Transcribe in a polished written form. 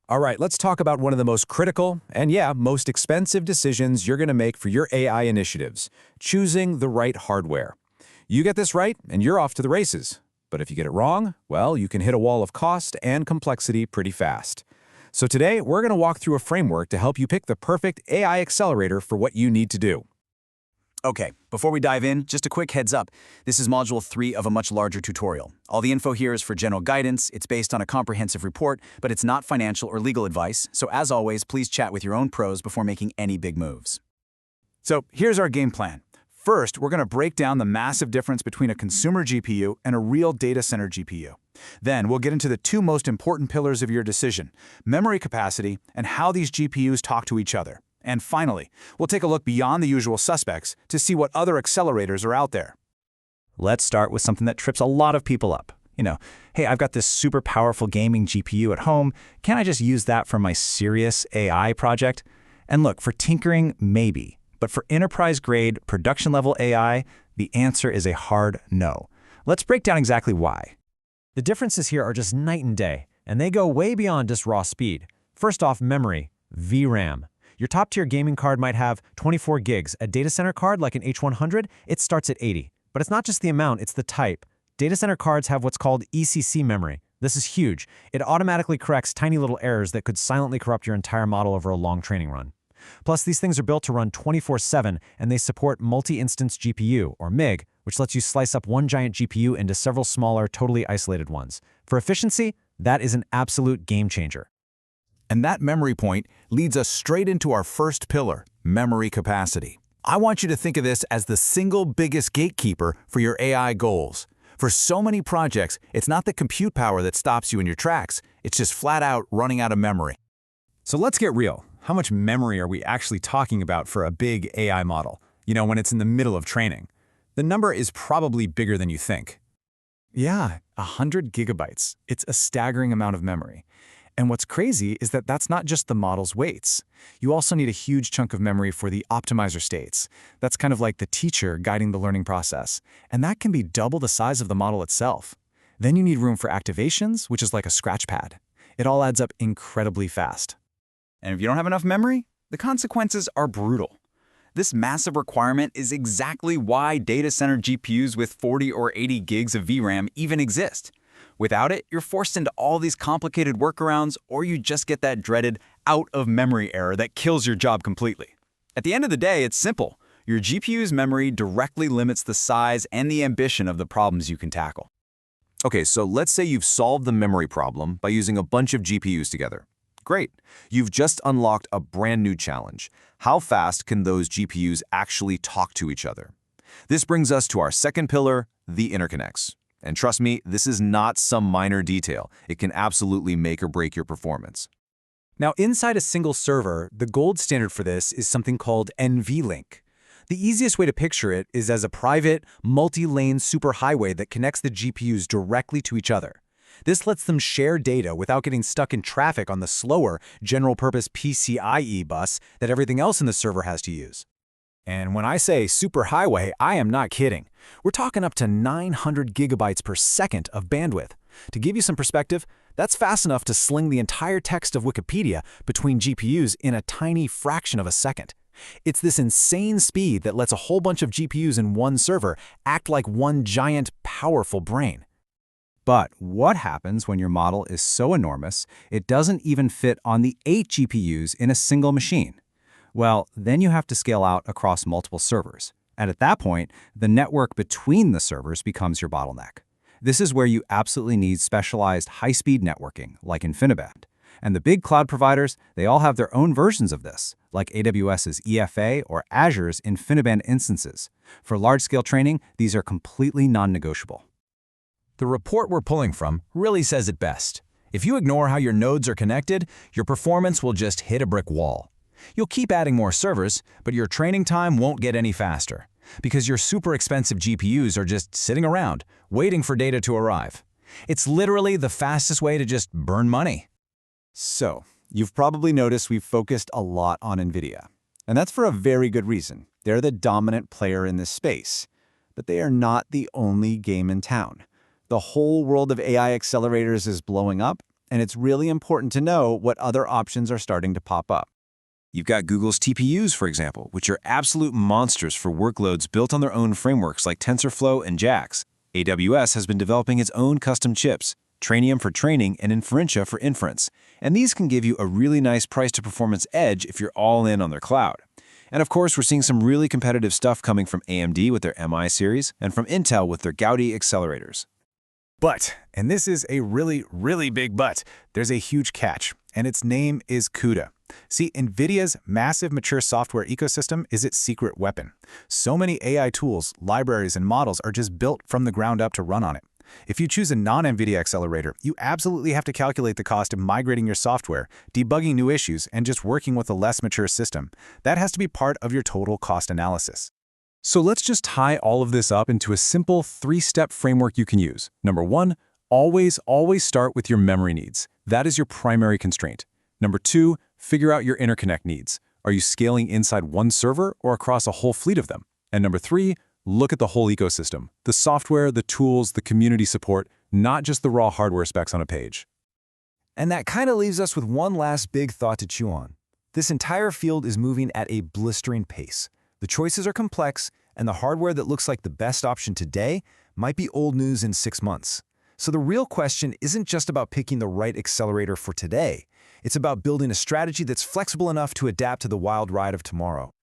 All right, let's talk about one of the most critical and, yeah, most expensive decisions you're going to make for your AI initiatives, choosing the right hardware. You get this right, and you're off to the races. But if you get it wrong, well, you can hit a wall of cost and complexity pretty fast. So today, we're going to walk through a framework to help you pick the perfect AI accelerator for what you need to do. Okay, before we dive in, just a quick heads up. This is Module 3 of a much larger tutorial. All the info here is for general guidance, it's based on a comprehensive report, but it's not financial or legal advice, so as always, please chat with your own pros before making any big moves. So here's our game plan. First, we're going to break down the massive difference between a consumer GPU and a real data center GPU. Then we'll get into the two most important pillars of your decision, memory capacity and how these GPUs talk to each other. And finally, we'll take a look beyond the usual suspects to see what other accelerators are out there. Let's start with something that trips a lot of people up. Hey, I've got this super powerful gaming GPU at home. Can I just use that for my serious AI project? And look, for tinkering, maybe. But for enterprise-grade, production-level AI, the answer is a hard no. Let's break down exactly why. The differences here are just night and day, and they go way beyond just raw speed. First off, memory, VRAM. Your top-tier gaming card might have 24 gigs. A data center card like an H100, it starts at 80. But it's not just the amount, it's the type. Data center cards have what's called ECC memory. This is huge. It automatically corrects tiny little errors that could silently corrupt your entire model over a long training run. Plus, these things are built to run 24/7, and they support multi-instance GPU, or MIG, which lets you slice up one giant GPU into several smaller, totally isolated ones. For efficiency, that is an absolute game changer. And that memory point leads us straight into our first pillar, memory capacity. I want you to think of this as the single biggest gatekeeper for your AI goals. For so many projects, it's not the compute power that stops you in your tracks, it's just flat out running out of memory. So let's get real. How much memory are we actually talking about for a big AI model? When it's in the middle of training. The number is probably bigger than you think. Yeah, 100 gigabytes. It's a staggering amount of memory. And what's crazy is that that's not just the model's weights. You also need a huge chunk of memory for the optimizer states. That's kind of like the teacher guiding the learning process. And that can be double the size of the model itself. Then you need room for activations, which is like a scratch pad. It all adds up incredibly fast. And if you don't have enough memory, the consequences are brutal. This massive requirement is exactly why data center GPUs with 40 or 80 gigs of VRAM even exist. Without it, you're forced into all these complicated workarounds, or you just get that dreaded out-of-memory error that kills your job completely. At the end of the day, it's simple. Your GPU's memory directly limits the size and the ambition of the problems you can tackle. Okay, so let's say you've solved the memory problem by using a bunch of GPUs together. Great. You've just unlocked a brand new challenge. How fast can those GPUs actually talk to each other? This brings us to our second pillar, the interconnects. And trust me, this is not some minor detail. It can absolutely make or break your performance. Now, inside a single server, the gold standard for this is something called NVLink. The easiest way to picture it is as a private, multi-lane superhighway that connects the GPUs directly to each other. This lets them share data without getting stuck in traffic on the slower general-purpose PCIe bus that everything else in the server has to use. And when I say superhighway, I am not kidding. We're talking up to 900 gigabytes per second of bandwidth. To give you some perspective, that's fast enough to sling the entire text of Wikipedia between GPUs in a tiny fraction of a second. It's this insane speed that lets a whole bunch of GPUs in one server act like one giant, powerful brain. But what happens when your model is so enormous it doesn't even fit on the 8 GPUs in a single machine? Well, then you have to scale out across multiple servers. And at that point, the network between the servers becomes your bottleneck. This is where you absolutely need specialized high-speed networking, like InfiniBand. And the big cloud providers, they all have their own versions of this, like AWS's EFA or Azure's InfiniBand instances. For large-scale training, these are completely non-negotiable. The report we're pulling from really says it best. If you ignore how your nodes are connected, your performance will just hit a brick wall. You'll keep adding more servers, but your training time won't get any faster, because your super expensive GPUs are just sitting around, waiting for data to arrive. It's literally the fastest way to just burn money. So, you've probably noticed we've focused a lot on NVIDIA. And that's for a very good reason. They're the dominant player in this space. But they are not the only game in town. The whole world of AI accelerators is blowing up, and it's really important to know what other options are starting to pop up. You've got Google's TPUs, for example, which are absolute monsters for workloads built on their own frameworks like TensorFlow and JAX. AWS has been developing its own custom chips, Trainium for training and Inferentia for inference, and these can give you a really nice price-to-performance edge if you're all in on their cloud. And of course, we're seeing some really competitive stuff coming from AMD with their MI series and from Intel with their Gaudi accelerators. But, and this is a really, really big but, there's a huge catch, and its name is CUDA. See, NVIDIA's massive mature software ecosystem is its secret weapon. So many AI tools, libraries, and models are just built from the ground up to run on it. If you choose a non-NVIDIA accelerator, you absolutely have to calculate the cost of migrating your software, debugging new issues, and just working with a less mature system. That has to be part of your total cost analysis. So let's just tie all of this up into a simple 3-step framework you can use. Number 1, always start with your memory needs. That is your primary constraint. Number 2, figure out your interconnect needs. Are you scaling inside one server or across a whole fleet of them? And number 3, look at the whole ecosystem, the software, the tools, the community support, not just the raw hardware specs on a page. And that kind of leaves us with one last big thought to chew on. This entire field is moving at a blistering pace. The choices are complex, and the hardware that looks like the best option today might be old news in 6 months. So the real question isn't just about picking the right accelerator for today. It's about building a strategy that's flexible enough to adapt to the wild ride of tomorrow.